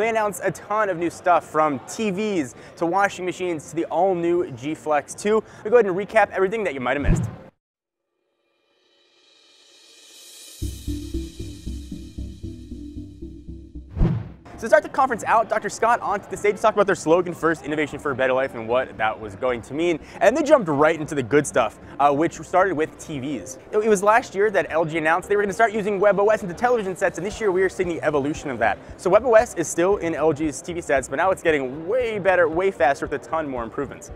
they announced a ton of new stuff from TVs to washing machines to the all-new G Flex 2. We'll go ahead and recap everything that you might have missed. So to start the conference out, Dr. Scott onto the stage to talk about their slogan first, innovation for a better life, and what that was going to mean. And they jumped right into the good stuff, which started with TVs. It was last year that LG announced they were going to start using WebOS into television sets, and this year we are seeing the evolution of that. So WebOS is still in LG's TV sets, but now it's getting way better, way faster with a ton more improvements.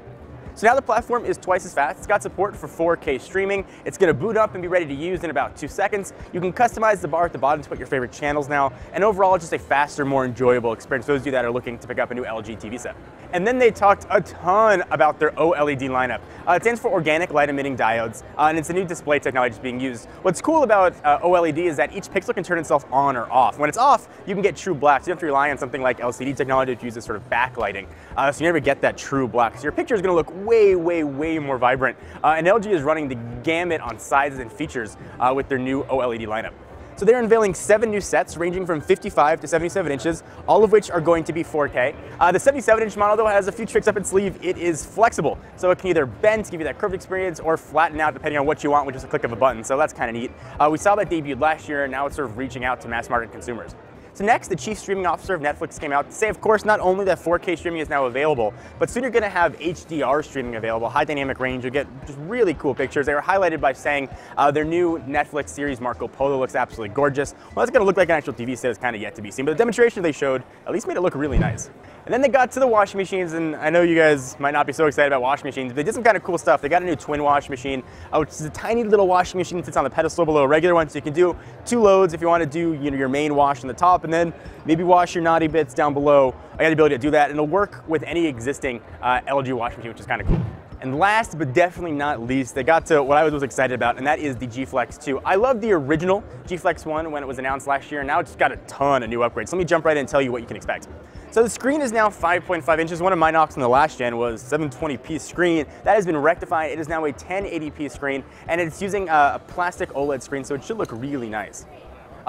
So now the platform is twice as fast. It's got support for 4K streaming. It's going to boot up and be ready to use in about 2 seconds. You can customize the bar at the bottom to put your favorite channels now. And overall, it's just a faster, more enjoyable experience for those of you that are looking to pick up a new LG TV set. And then they talked a ton about their OLED lineup. It stands for Organic Light Emitting Diodes, and it's a new display technology that's being used. What's cool about OLED is that each pixel can turn itself on or off. When it's off, you can get true black. So you don't have to rely on something like LCD technology that uses sort of backlighting. So you never get that true black. So your picture is going to look way, way, way more vibrant. And LG is running the gamut on sizes and features with their new OLED lineup. So they're unveiling 7 new sets ranging from 55 to 77 inches, all of which are going to be 4K. The 77-inch model, though, has a few tricks up its sleeve. It is flexible, so it can either bend to give you that curved experience or flatten out depending on what you want with just a click of a button, so that's kind of neat. We saw that debuted last year, and now it's sort of reaching out to mass market consumers. So next, the chief streaming officer of Netflix came out to say, of course, not only that 4K streaming is now available, but soon you're going to have HDR streaming available, high dynamic range. You'll get just really cool pictures. They were highlighted by saying their new Netflix series, Marco Polo, looks absolutely gorgeous. Well, it's going to look like an actual TV set is kind of yet to be seen, but the demonstration they showed at least made it look really nice. And then they got to the washing machines, and I know you guys might not be so excited about washing machines, but they did some kind of cool stuff. They got a new twin wash machine, which is a tiny little washing machine that sits on the pedestal below a regular one, so you can do 2 loads if you want to do your main wash on the top, and then maybe wash your naughty bits down below. I got the ability to do that, and it'll work with any existing LG washing machine, which is kind of cool. And last but definitely not least, they got to what I was most excited about, and that is the G Flex 2. I love the original G Flex 1 when it was announced last year, and now it's got a ton of new upgrades. So let me jump right in and tell you what you can expect. So the screen is now 5.5 inches. One of my knocks on the last gen was 720p screen. That has been rectified. It is now a 1080p screen, and it's using a plastic OLED screen, so it should look really nice.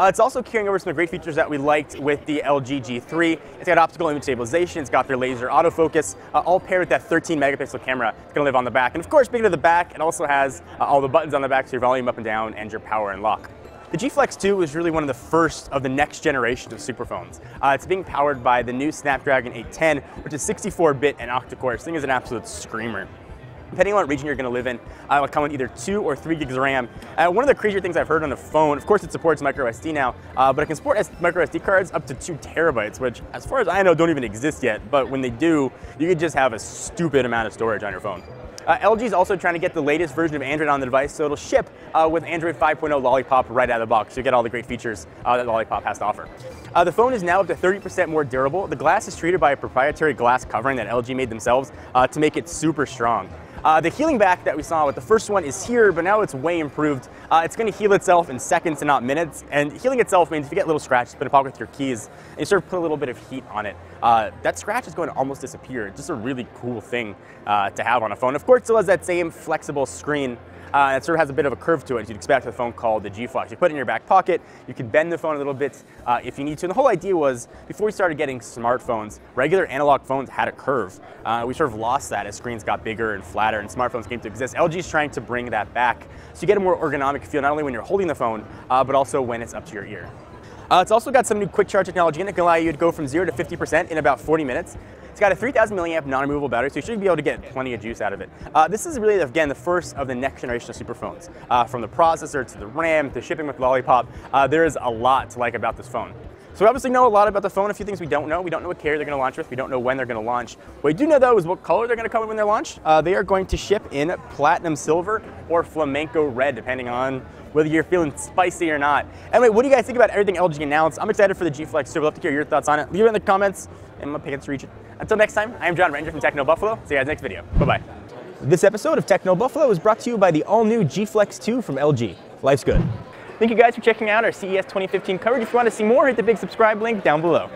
It's also carrying over some of the great features that we liked with the LG G3. It's got optical image stabilization, it's got their laser autofocus, all paired with that 13 megapixel camera. It's going to live on the back. And of course, speaking of the back, it also has all the buttons on the back, so your volume up and down and your power and lock. The G Flex 2 was really one of the first of the next generation of superphones. It's being powered by the new Snapdragon 810, which is 64-bit and octa-core. This thing is an absolute screamer. Depending on what region you're going to live in, it'll come with either 2 or 3 gigs of RAM. One of the crazier things I've heard on the phone, of course it supports microSD now, but it can support microSD cards up to 2 terabytes, which as far as I know don't even exist yet, but when they do, you could just have a stupid amount of storage on your phone. LG is also trying to get the latest version of Android on the device, so it'll ship with Android 5.0 Lollipop right out of the box. So you get all the great features that Lollipop has to offer. The phone is now up to 30% more durable. The glass is treated by a proprietary glass covering that LG made themselves to make it super strong. The healing back that we saw with the first one is here, but now it's way improved. It's going to heal itself in seconds and not minutes. And healing itself means if you get little scratches, put a pocket with your keys, and you sort of put a little bit of heat on it, that scratch is going to almost disappear. It's just a really cool thing to have on a phone. Of course, it still has that same flexible screen. It sort of has a bit of a curve to it, as you'd expect with a phone called the G Flex. You put it in your back pocket, you can bend the phone a little bit if you need to. And the whole idea was, before we started getting smartphones, regular analog phones had a curve. We sort of lost that as screens got bigger and flatter and smartphones came to exist. LG is trying to bring that back, so you get a more ergonomic feel, not only when you're holding the phone, but also when it's up to your ear. It's also got some new quick charge technology in it. It can allow you to go from 0 to 50% in about 40 minutes. It's got a 3,000 milliamp non-removable battery, so you should be able to get plenty of juice out of it. This is really, again, the first of the next generation of superphones. From the processor to the RAM to shipping with Lollipop, there is a lot to like about this phone. So we obviously know a lot about the phone. A few things we don't know. We don't know what carrier they're going to launch with. We don't know when they're going to launch. What we do know, though, is what color they're going to come in when they're launched. They are going to ship in platinum silver or flamenco red, depending on whether you're feeling spicy or not. Anyway, what do you guys think about everything LG announced? I'm excited for the G Flex 2. We'd love to hear your thoughts on it. Leave it in the comments, and my pickets reach it. Until next time, I am John Ranger from Techno Buffalo. See you guys next video. Bye-bye. This episode of Techno Buffalo is brought to you by the all-new G Flex 2 from LG. Life's good. Thank you guys for checking out our CES 2015 coverage. If you want to see more, hit the big subscribe link down below.